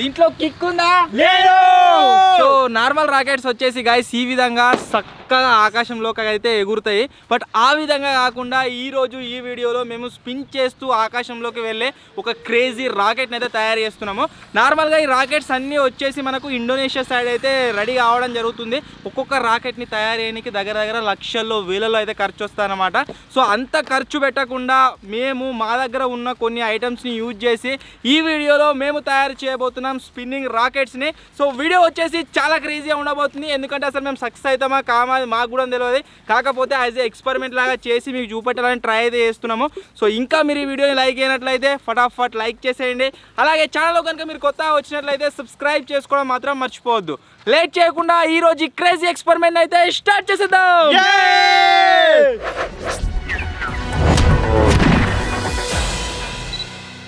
దీంట్లో కిక్ ఉందా? లేదు. సో నార్మల్ రాకెట్స్ వచ్చేసి గైస్ ఈ విధంగా చక్కగా ఆకాశంలోకి అయితే ఎగురుతాయి. బట్ ఆ విధంగా కాకుండా ఈరోజు ఈ వీడియోలో మేము స్పిన్ చేస్తూ ఆకాశంలోకి వెళ్ళే ఒక క్రేజీ రాకెట్ని అయితే తయారు చేస్తున్నాము. నార్మల్గా ఈ రాకెట్స్ అన్నీ వచ్చేసి మనకు ఇండోనేషియా సైడ్ అయితే రెడీ కావడం జరుగుతుంది. ఒక్కొక్క రాకెట్ని తయారు చేయడానికి దగ్గర దగ్గర లక్షల్లో వేలలో అయితే ఖర్చు వస్తాయన్నమాట. సో అంత ఖర్చు పెట్టకుండా మేము మా దగ్గర ఉన్న కొన్ని ఐటమ్స్ని యూజ్ చేసి ఈ వీడియోలో మేము తయారు చేయబోతున్నాం స్పిన్నింగ్ రాకెట్స్ని. సో వీడియో వచ్చేసి చాలా క్రేజీగా ఉండబోతుంది. ఎందుకంటే అసలు మేము సక్సెస్ అవుతామా కామా మాకు కూడా తెలియదు. కాకపోతే యాజ్ ఏ ఎక్స్పెరిమెంట్ లాగా చేసి మీకు చూపెట్టాలని ట్రై అయితే చేస్తున్నాము. సో ఇంకా మీరు ఈ వీడియోని లైక్ అయినట్లయితే ఫటాఫట్ లైక్ చేసేయండి. అలాగే ఛానల్లో కనుక మీరు కొత్తగా వచ్చినట్లయితే సబ్స్క్రైబ్ చేసుకోవడం మాత్రం మర్చిపోవద్దు. లేట్ చేయకుండా ఈ రోజు క్రేజీ ఎక్స్పెరిమెంట్ అయితే స్టార్ట్ చేసేద్దాం.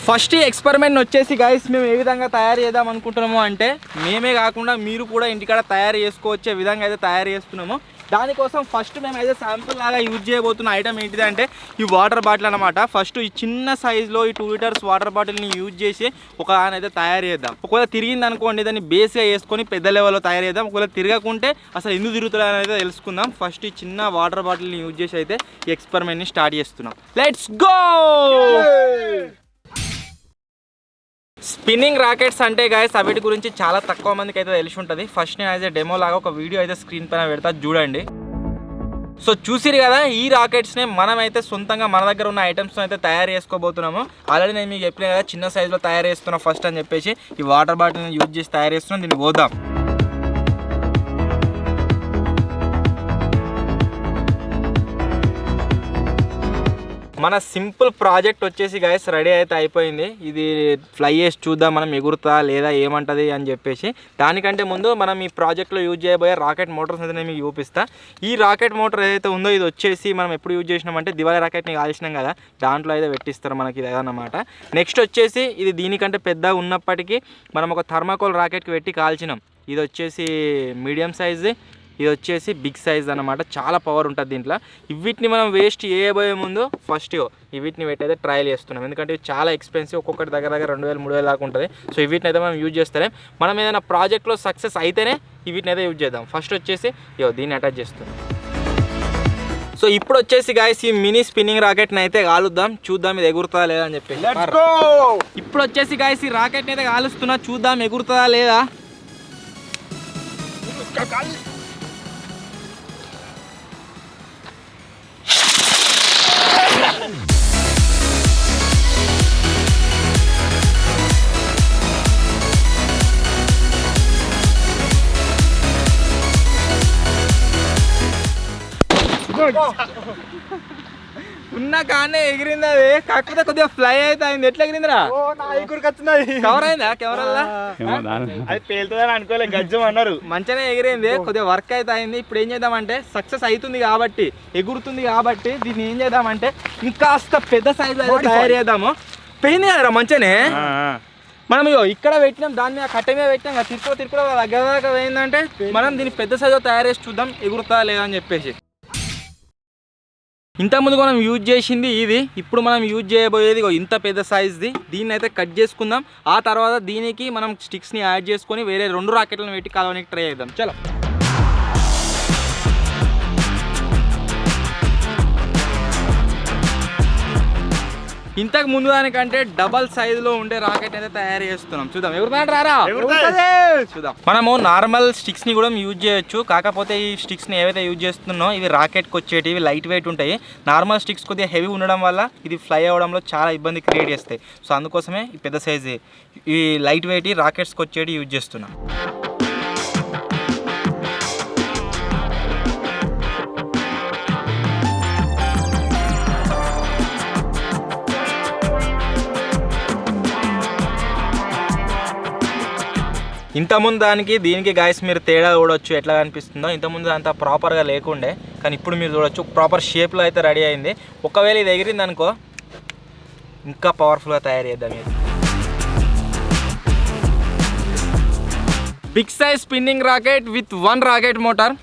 ఫస్ట్ ఈ ఎక్స్పెరిమెంట్ వచ్చేసి గైస్ మేము ఏ విధంగా తయారు చేద్దాం అనుకుంటున్నాము అంటే మేమే కాకుండా మీరు కూడా ఇంటికాడ తయారు చేసుకోవచ్చే విధంగా అయితే తయారు చేస్తున్నాము. దానికోసం ఫస్ట్ మేము అయితే శాంపుల్ లాగా యూజ్ చేయబోతున్న ఐటమ్ ఏంటిది అంటే ఈ వాటర్ బాటిల్ అనమాట. ఫస్ట్ ఈ చిన్న సైజులో ఈ 2 లీటర్స్ వాటర్ బాటిల్ని యూజ్ చేసి ఒక అయితే తయారు చేద్దాం. ఒకవేళ తిరిగింది అనుకోండి దాన్ని బేస్గా వేసుకొని పెద్ద లెవెల్లో తయారు చేద్దాం. ఒకవేళ తిరగకుంటే అసలు ఎందుకు తిరుగుతుంది అనేది తెలుసుకుందాం. ఫస్ట్ ఈ చిన్న వాటర్ బాటిల్ని యూజ్ చేసి అయితే ఈ ఎక్స్పెరిమెంట్ని స్టార్ట్ చేస్తున్నాం. Let's go. స్పిన్నింగ్ రాకెట్స్ అంటే గైస్ వీటి గురించి చాలా తక్కువ మందికి అయితే తెలిసి ఉంటుంది. ఫస్ట్ నేను అయితే డెమో లాగా ఒక వీడియో అయితే స్క్రీన్ పైన పెడతా చూడండి. సో చూసిరు కదా ఈ రాకెట్స్ని మనమైతే సొంతంగా మన దగ్గర ఉన్న ఐటమ్స్తో అయితే తయారు చేసుకోబోతున్నాము. ఆల్రెడీ నేను మీకు చెప్పిన కదా చిన్న సైజులో తయారు చేస్తున్నాం ఫస్ట్ అని చెప్పేసి ఈ వాటర్ బాటిల్ని యూజ్ చేసి తయారు చేస్తున్నాం. దీన్ని పోదాం. మన సింపుల్ ప్రాజెక్ట్ వచ్చేసి గైస్ రెడీ అయితే అయిపోయింది. ఇది ఫ్లై చేసి చూద్దాం మనం ఎగురుతా లేదా ఏమంటుంది అని చెప్పేసి. దానికంటే ముందు మనం ఈ ప్రాజెక్ట్లో యూజ్ చేయబోయే రాకెట్ మోటార్స్ అయితే నేను మీకు చూపిస్తా. ఈ రాకెట్ మోటార్ ఏదైతే ఉందో ఇది వచ్చేసి మనం ఎప్పుడు యూజ్ చేసినామంటే దివాళీ రాకెట్ని కాల్చినాం కదా దాంట్లో అయితే పెట్టిస్తారు మనకి ఇది అన్నమాట. నెక్స్ట్ వచ్చేసి ఇది దీనికంటే పెద్దగా ఉన్నప్పటికీ మనం ఒక థర్మాకోల్ రాకెట్కి పెట్టి కాల్చినాం. ఇది వచ్చేసి మీడియం సైజు, ఇది వచ్చేసి బిగ్ సైజ్ అనమాట. చాలా పవర్ ఉంటుంది దీంట్లో. వీటిని మనం వేస్ట్ చేయబోయే ముందు ఫస్ట్ వీటిని పెట్టయితే ట్రయల్ చేస్తున్నాం. ఎందుకంటే ఇవి చాలా ఎక్స్పెన్సివ్. ఒక్కొక్కటి దగ్గర దగ్గర 2000-3000 దాకా ఉంటుంది. సో వీటిని అయితే మనం యూజ్ చేస్తారే. మనం ఏదైనా ప్రాజెక్ట్లో సక్సెస్ అయితేనే వీటిని అయితే యూజ్ చేద్దాం. ఫస్ట్ వచ్చేసి దీన్ని అటాచ్ చేస్తున్నాం. సో ఇప్పుడు వచ్చేసి గాయస్ ఈ మినీ స్పిన్నింగ్ రాకెట్ని అయితే కాలుద్దాం. చూద్దాం ఇది ఎగురుతుందా లేదా అని చెప్పి. ఇప్పుడు వచ్చేసి గాయస్ ఈ రాకెట్ని అయితే కాలుస్తున్నా. చూద్దాం ఎగురుతుందా లేదా. ఉన్న కానీ ఎగిరింది అది. కాకపోతే కొద్దిగా ఫ్లై అయితే అయింది. ఎట్లా ఎగిరిందిరా? కవర్ అయిందా కెమెరా? అది పేలుతుందని అనుకోలేదు. గజ్జం అన్నారు. మంచిగానే ఎగిరింది. కొద్దిగా వర్క్ అయితే అయింది. ఇప్పుడు ఏం చేద్దామంటే సక్సెస్ అవుతుంది కాబట్టి ఎగురుతుంది కాబట్టి దీన్ని ఏం చేద్దామంటే ఇంకాస్త పెద్ద సైజు అయితే తయారు చేద్దాము. పోయింది కదరా మంచిగానే. మనం ఇక్కడ పెట్టినాం దాన్ని ఆ కట్టె మీద పెట్టినాం. తిరుపతి దగ్గర దాకా పోయిందంటే మనం దీన్ని పెద్ద సైజులో తయారు చేసి చూద్దాం ఎగురుతా లేదా అని చెప్పేసి. ఇంతకుముందు మనం యూజ్ చేసింది ఇది. ఇప్పుడు మనం యూజ్ చేయబోయేది ఇంత పెద్ద సైజ్ది. దీన్ని అయితే కట్ చేసుకుందాం. ఆ తర్వాత దీనికి మనం స్టిక్స్ని యాడ్ చేసుకొని వేరే 2 రాకెట్లను పెట్టి కలవడానికి ట్రై చేద్దాం. చలో. ఇంతకు ముందు దానికంటే డబల్ సైజులో ఉండే రాకెట్ అయితే తయారు చేస్తున్నాం. చూద్దాం ఎవరు రారా చూద్దాం. మనము నార్మల్ స్టిక్స్ని కూడా యూజ్ చేయొచ్చు. కాకపోతే ఈ స్టిక్స్ని ఏవైతే యూజ్ చేస్తున్నామో ఇవి రాకెట్కి వచ్చేటివి లైట్ వెయిట్ ఉంటాయి. నార్మల్ స్టిక్స్ కొద్దిగా హెవీ ఉండడం వల్ల ఇది ఫ్లై అవ్వడంలో చాలా ఇబ్బంది క్రియేట్ చేస్తాయి. సో అందుకోసమే ఈ పెద్ద సైజు ఈ లైట్ వెయిట్ రాకెట్స్కి వచ్చేటి యూజ్ చేస్తున్నాం. ఇంతకుముందు దానికి దీనికి గాయస్ మీరు తేడా చూడొచ్చు ఎట్లా కనిపిస్తుందో. ఇంతకుముందు అంతా ప్రాపర్గా లేకుండే కానీ ఇప్పుడు మీరు చూడొచ్చు ప్రాపర్ షేప్లో అయితే రెడీ అయింది. ఒకవేళ ఇది ఎగిరింది అనుకో ఇంకా పవర్ఫుల్గా తయారు చేద్దాం. ఇది big size spinning rocket with 1 rocket motor.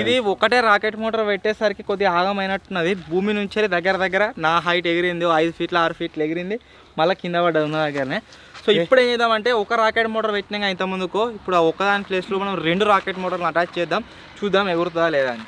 ఇది ఒకటే రాకెట్ మోటార్ పెట్టేసరికి కొద్దిగా ఆగమైనట్టున్నది. భూమి నుంచి దగ్గర నా హైట్ ఎగిరింది 5 ఫీట్లు 6 ఫీట్లు ఎగిరింది, మళ్ళీ కింద పడ్డది ఉన్న దగ్గరనే. సో ఇప్పుడు ఏం చేద్దామంటే ఒక రాకెట్ మోటార్ పెట్టినాక ఇంత ముందుకు ఇప్పుడు ఆ ఒకదాని ప్లేస్లో మనం 2 రాకెట్ మోటార్లు అటాచ్ చేద్దాం, చూద్దాం ఎగురుతుందా లేదా అని.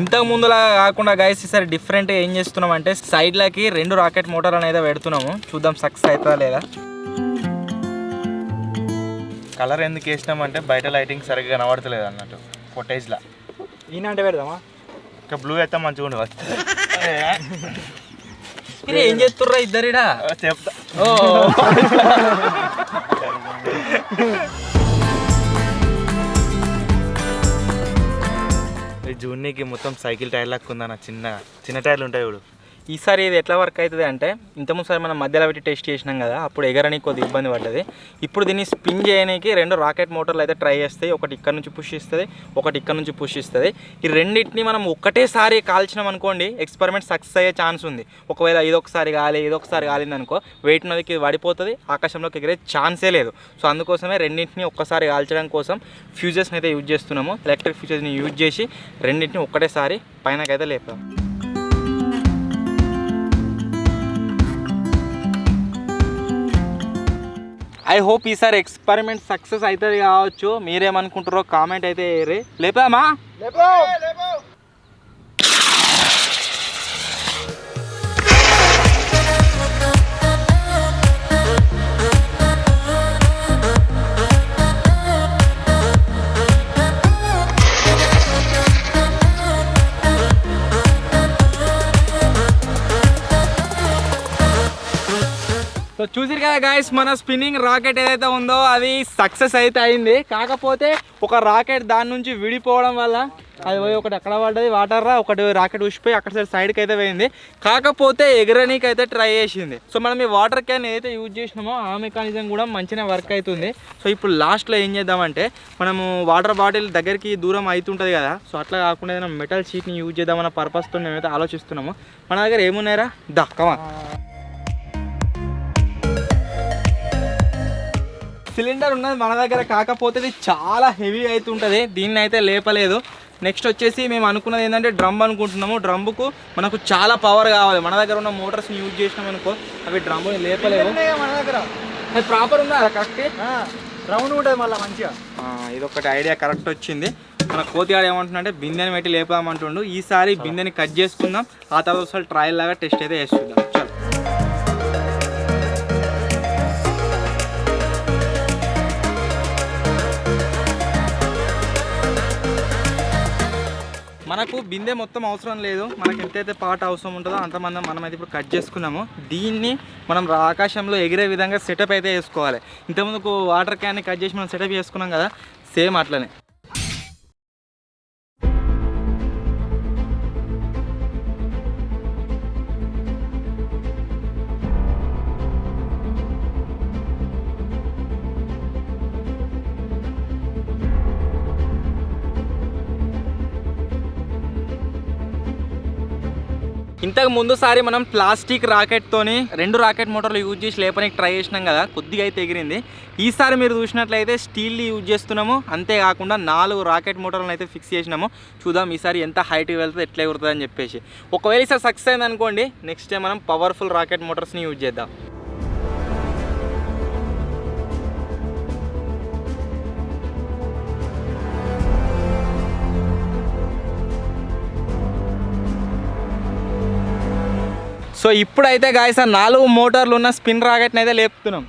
ఇంతకు ముందులా కాకుండా గైస్ ఈసారి డిఫరెంట్గా ఏం చేస్తున్నాం అంటే సైడ్లకి 2 రాకెట్ మోటార్ అనేది పెడుతున్నాము, చూద్దాం సక్సెస్ అవుతుందా లేదా. కలర్ ఎందుకు వేసినామంటే బయట లైటింగ్ సరిగ్గా కనబడతలేదు అన్నట్టు ఫొటేజ్లా. ఈయనంటే పెడదామా, ఇంకా బ్లూ అయితే మంచిగా ఉండదు. ఏం చేస్తుర్రా ఇద్దరిడా చెప్తా. జూన్నీకి మొత్తం సైకిల్ టైర్ లాగా ఉందన్న, చిన్న టైర్లు ఉంటాయి ఇప్పుడు. ఈసారి ఇది ఎట్లా వర్క్ అవుతుంది అంటే ఇంతకుముందుసారి మనం మధ్యలో పెట్టి టెస్ట్ చేసినాం కదా, అప్పుడు ఎగరడానికి కొద్దిగా ఇబ్బంది పడ్డది. ఇప్పుడు దీన్ని స్పిన్ చేయడానికి 2 రాకెట్ మోటార్లు అయితే ట్రై చేస్తాయి. ఒకటి ఇక్కడ నుంచి పుష్ ఇస్తుంది, ఒకటి ఇక్కడ నుంచి పుష్ ఇస్తుంది. ఈ రెండింటిని మనం ఒక్కటేసారి కాల్చినాం అనుకోండి ఎక్స్పెరిమెంట్ సక్సెస్ అయ్యే ఛాన్స్ ఉంది. ఒకవేళ ఇదొకసారి కాలింది అనుకో వెయిట్ నదికి పడిపోతుంది, ఆకాశంలోకి ఎగిరే ఛాన్సే లేదు. సో అందుకోసమే రెండింటిని ఒక్కసారి కాల్చడం కోసం ఫ్యూజెస్ని అయితే యూజ్ చేస్తున్నాము. ఎలక్ట్రిక్ ఫ్యూజెస్ని యూజ్ చేసి రెండింటిని ఒక్కటేసారి పైనకైతే లేపాం. ఐ హోప్ ఈసారి ఎక్స్పెరిమెంట్ సక్సెస్ అవుతుంది కావచ్చు. మీరేమనుకుంటారో కామెంట్ అయితే వేయరు. లేపామా? సో చూసిరు కదా గాయస్, మన స్పిన్నింగ్ రాకెట్ ఏదైతే ఉందో అది సక్సెస్ అయితే అయింది. కాకపోతే ఒక రాకెట్ దాని నుంచి విడిపోవడం వల్ల అది పోయి ఒకటి అక్కడ పడ్డది వాటర్ రా, ఒకటి రాకెట్ ఉసిపోయి అక్కడ సైడ్కి అయితే పోయింది. కాకపోతే ఎగరనీకి అయితే ట్రై చేసింది. సో మనం ఈ వాటర్ క్యాన్ ఏదైతే యూజ్ చేసినామో ఆ మెకానిజం కూడా మంచిగా వర్క్ అవుతుంది. సో ఇప్పుడు లాస్ట్లో ఏం చేద్దామంటే మనము వాటర్ బాటిల్ దగ్గరికి దూరం అవుతుంటుంది కదా, సో అట్లా కాకుండా ఏదైనా మెటల్ షీట్ని యూజ్ చేద్దామన్న పర్పస్తో మేమైతే ఆలోచిస్తున్నాము. మన దగ్గర ఏమున్నాయరా, దా కమా. సిలిండర్ ఉన్నది మన దగ్గర, కాకపోతే ఇది చాలా హెవీ అవుతుంటుంది, దీన్ని అయితే లేపలేదు. నెక్స్ట్ వచ్చేసి మేము అనుకున్నది ఏంటంటే డ్రమ్ అనుకుంటున్నాము. డ్రమ్కు మనకు చాలా పవర్ కావాలి. మన దగ్గర ఉన్న మోటార్స్ని యూజ్ చేసినాం అనుకో అవి డ్రమ్ని లేపలేవు. మన దగ్గర అది ప్రాపర్ ఉందా కరెక్ట్ రౌండ్ ఉంటుంది మళ్ళీ మంచిగా. ఇదొకటి ఐడియా కరెక్ట్ వచ్చింది. మన కోతిగాడు ఏమంటున్నా బిందెని పెట్టి లేపామంటుండు. ఈసారి బిందెని కట్ చేసుకుందాం, ఆ తర్వాత ఒకసారి ట్రయల్ లాగా టెస్ట్ అయితే వేసుకుందాం. చలో మనకు బిందె మొత్తం అవసరం లేదు, మనకి ఎంతైతే పార్ట్ అవసరం ఉంటుందో అంతమంది మనమైతే ఇప్పుడు కట్ చేసుకున్నాము. దీన్ని మనం ఆకాశంలో ఎగిరే విధంగా సెటప్ అయితే వేసుకోవాలి. ఇంతకుముందుకు వాటర్ క్యాన్ని కట్ చేసి మనం సెటప్ చేసుకున్నాం కదా, సేమ్ అట్లనే. ఇంతకు ముందుసారి మనం ప్లాస్టిక్ రాకెట్తోని 2 రాకెట్ మోటార్లు యూజ్ చేసి లేపడానికి ట్రై చేసినాం కదా, కొద్దిగా అయితే ఎగిరింది. ఈసారి మీరు చూసినట్లయితే స్టీల్ని యూజ్ చేస్తున్నాము, అంతేకాకుండా 4 రాకెట్ మోటార్లను అయితే ఫిక్స్ చేసినాము. చూద్దాం ఈసారి ఎంత హైట్కి వెళ్తుంది, ఎట్లా ఎగురుతుంది అని చెప్పేసి. ఒకవేళ ఈసారి సక్సెస్ అయింది అనుకోండి, నెక్స్ట్ టైం మనం పవర్ఫుల్ రాకెట్ మోటార్స్ని యూజ్ చేద్దాం. సో ఇప్పుడైతే గాయస్ 4 మోటార్లు ఉన్న స్పిన్ రాకెట్ని అయితే లేపుతున్నాం.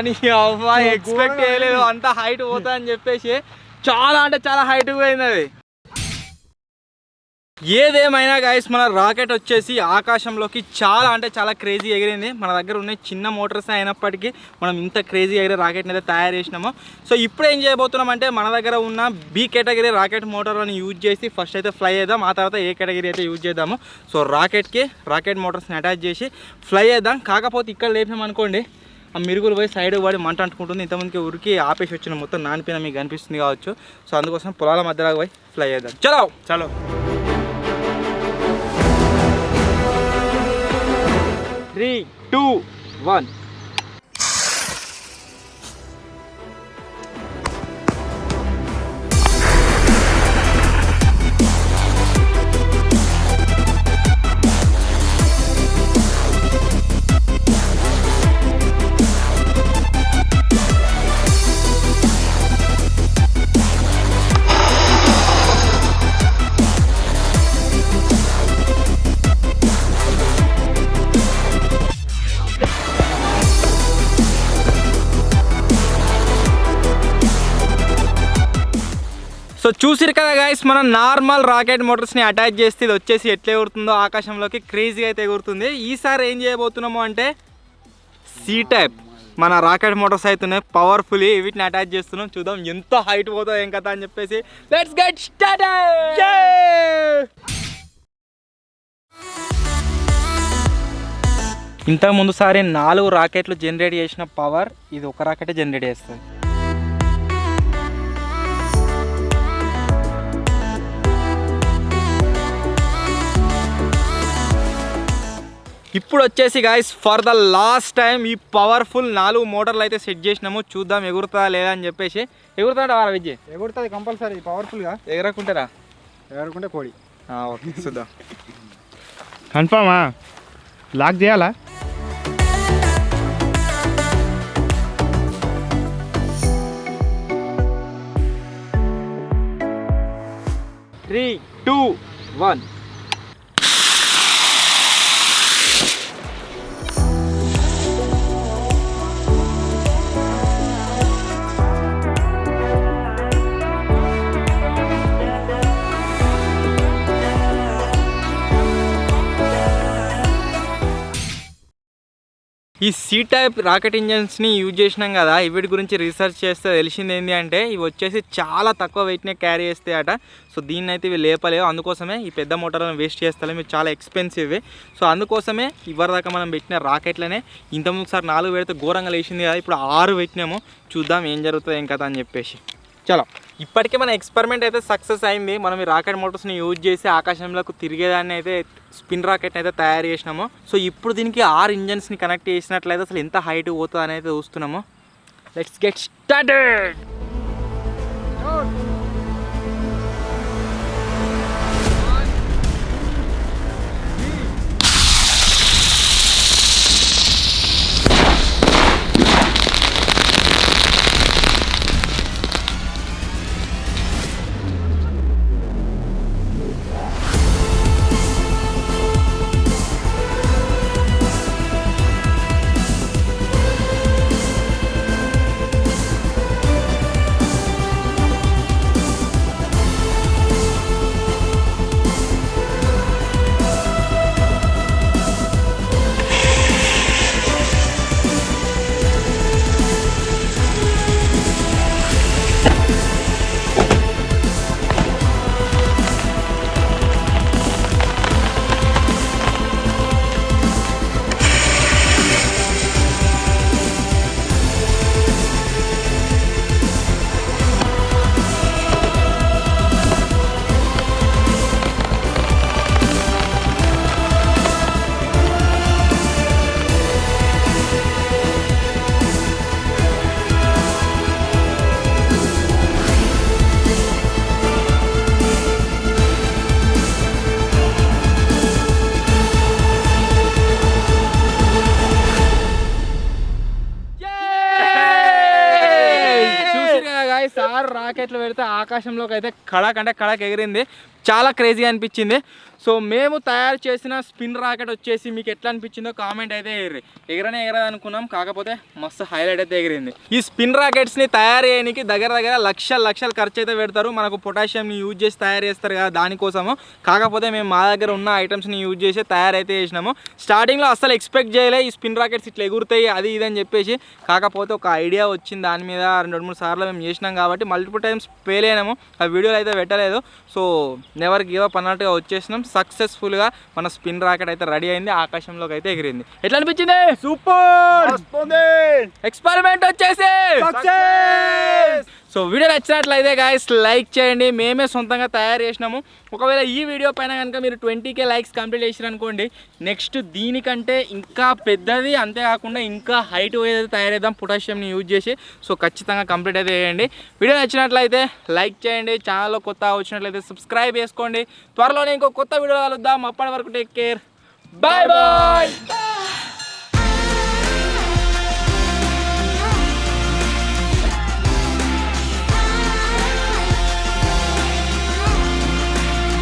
కానీ అమ్మాయి ఎక్స్పెక్ట్ చేయలేదు అంత హైట్ పోతా అని చెప్పేసి. చాలా అంటే చాలా హైట్ పోయింది అది. ఏదేమైనా గైస్ మన రాకెట్ వచ్చేసి ఆకాశంలోకి చాలా అంటే చాలా క్రేజీ ఎగిరింది. మన దగ్గర ఉన్న చిన్న మోటార్స్ అయినప్పటికీ మనం ఇంత క్రేజీ ఎగిరే రాకెట్ని అయితే తయారు చేసినాము. సో ఇప్పుడు ఏం చేయబోతున్నాం అంటే మన దగ్గర ఉన్న బి కేటగిరీ రాకెట్ మోటార్ని యూజ్ చేసి ఫస్ట్ అయితే ఫ్లై చేద్దాం, ఆ తర్వాత ఏ కేటగిరీ అయితే యూజ్ చేద్దాము. సో రాకెట్కి రాకెట్ మోటార్స్ని అటాచ్ చేసి ఫ్లై చేద్దాం. కాకపోతే ఇక్కడ లేపినాం అనుకోండి ఆ మిరుగులు పోయి సైడ్ పడి మంట అంటుకుంటుంది. ఇంతమందికి ఉరికి ఆపేసి వచ్చిన మొత్తం నానిపోయిన మీకు కనిపిస్తుంది కావచ్చు. సో అందుకోసం పొలాల మధ్యలో పోయి ఫ్లై చేద్దాం. చలో చలో. 3, 2, 1. సో చూసిరు కదా గైస్, మనం నార్మల్ రాకెట్ మోటార్స్ని అటాచ్ చేస్తే ఇది వచ్చేసి ఎట్లా ఎగురుతుందో ఆకాశంలోకి క్రేజీగా అయితే ఎగురుతుంది. ఈసారి ఏం చేయబోతున్నాము అంటే సి టైప్ మన రాకెట్ మోటార్స్ అవుతున్నాయి పవర్ఫుల్లీ, వీటిని అటాచ్ చేస్తున్నాం. చూద్దాం ఎంత హైట్ పోతుందో ఏం కథ అని చెప్పేసి. Let's get started. ఇంతకు ముందు సారి 4 రాకెట్లు జనరేట్ చేసిన పవర్ ఇది ఒక రాకెట్ జనరేట్ చేస్తుంది. ఇప్పుడు వచ్చేసి guys for the last time ఈ పవర్ఫుల్ 4 మోటార్లు అయితే సెట్ చేసినాము. చూద్దాం ఎగురుతుందా లేదా అని చెప్పేసి. ఎగురుతాడా వారా విజయ్? ఎగురుతుంది కంపల్సరీ పవర్ఫుల్గా. ఎగరకుంటారా? ఎగరకుంటే కోడి. ఓకే చూద్దాం. కన్ఫామా? లాక్ చేయాలా? త్రీ, 2, 1. ఈ సి టైప్ రాకెట్ ఇంజన్స్ని యూజ్ చేసినాం కదా, వీటి గురించి రీసెర్చ్ చేస్తే తెలిసింది ఏంటి అంటే ఇవి వచ్చేసి చాలా తక్కువ వెయిట్నే క్యారీ చేస్తాయట. సో దీన్ని అయితే ఇవి లేపలేవు, అందుకోసమే ఈ పెద్ద మోటార్లను వేస్ట్ చేస్తలేము, ఇవి చాలా ఎక్స్పెన్సివ్. సో అందుకోసమే ఇవరిదాకా మనం పెట్టిన రాకెట్లనే ఇంతకుముందు సార్ 4 పెడితే ఘోరంగా లేచింది కదా, ఇప్పుడు 6 పెట్టినాము. చూద్దాం ఏం జరుగుతుంది ఏం కదా అని చెప్పేసి. చలో ఇప్పటికే మన ఎక్స్పెరిమెంట్ అయితే సక్సెస్ అయింది. మనం ఈ రాకెట్ మోటార్స్ని యూజ్ చేసి ఆకాశంలోకి తిరిగేదాన్ని అయితే స్పిన్ రాకెట్ అయితే తయారు చేసినాము. సో ఇప్పుడు దీనికి 6 ఇంజన్స్ని కనెక్ట్ చేసినట్లయితే అసలు ఎంత హైట్ పోతుందో అని అయితే చూస్తున్నాము. Let's get started. కారు రాకెట్లు పెడితే ఆకాశంలోకి అయితే కడక్ ఎగిరింది. చాలా క్రేజీ అనిపించింది. సో మేము తయారు చేసిన స్పిన్ రాకెట్ వచ్చేసి మీకు ఎట్లా అనిపించిందో కామెంట్ అయితే ఎగరదు అనుకున్నాం, కాకపోతే మస్తు హైలైట్ అయితే ఎగిరింది. ఈ స్పిన్ రాకెట్స్ని తయారు చేయడానికి దగ్గర లక్షలు ఖర్చు అయితే పెడతారు. మనకు పొటాషియంని యూజ్ చేసి తయారు చేస్తారు కదా దానికోసము. కాకపోతే మేము మా దగ్గర ఉన్న ఐటమ్స్ని యూజ్ చేసి తయారైతే చేసినాము. స్టార్టింగ్లో అస్సలు ఎక్స్పెక్ట్ చేయలే ఈ స్పిన్ రాకెట్స్ ఇట్లా ఎగురుతాయి అది ఇది అని చెప్పేసి. కాకపోతే ఒక ఐడియా వచ్చింది దాని మీద 2-3 సార్లు మేము చేసినాం కాబట్టి మల్టిపుల్ టైమ్స్ ఫెయిల్ అయినాము. ఆ వీడియోలు అయితే పెట్టలేదు. సో నెవర్ గివ్ అప్ అన్నట్టుగా వచ్చేసినాం. సక్సెస్ఫుల్గా మన స్పిన్ రాకెట్ అయితే రెడీ అయింది, ఆకాశంలోకి అయితే ఎగిరింది. ఎట్లా అనిపించింది? సూపర్ ఎక్స్పెరిమెంట్ వచ్చేసి సో వీడియో నచ్చినట్లయితే గాయస్ లైక్ చేయండి. మేమే సొంతంగా తయారు చేసినాము. ఒకవేళ ఈ వీడియో పైన కనుక మీరు 20K లైక్స్ కంప్లీట్ చేసిరనుకోండి, నెక్స్ట్ దీనికంటే ఇంకా పెద్దది, అంతేకాకుండా ఇంకా హైట్ ఏదైతే తయారేద్దాం పొటాషియంని యూజ్ చేసి. సో ఖచ్చితంగా కంప్లీట్ అయితే చేయండి. వీడియో నచ్చినట్లయితే లైక్ చేయండి. ఛానల్లో కొత్త వచ్చినట్లయితే సబ్స్క్రైబ్ చేసుకోండి. త్వరలోనే ఇంకో కొత్త వీడియో కలుద్దాం. అప్పటి వరకు టేక్ కేర్. Bye bye.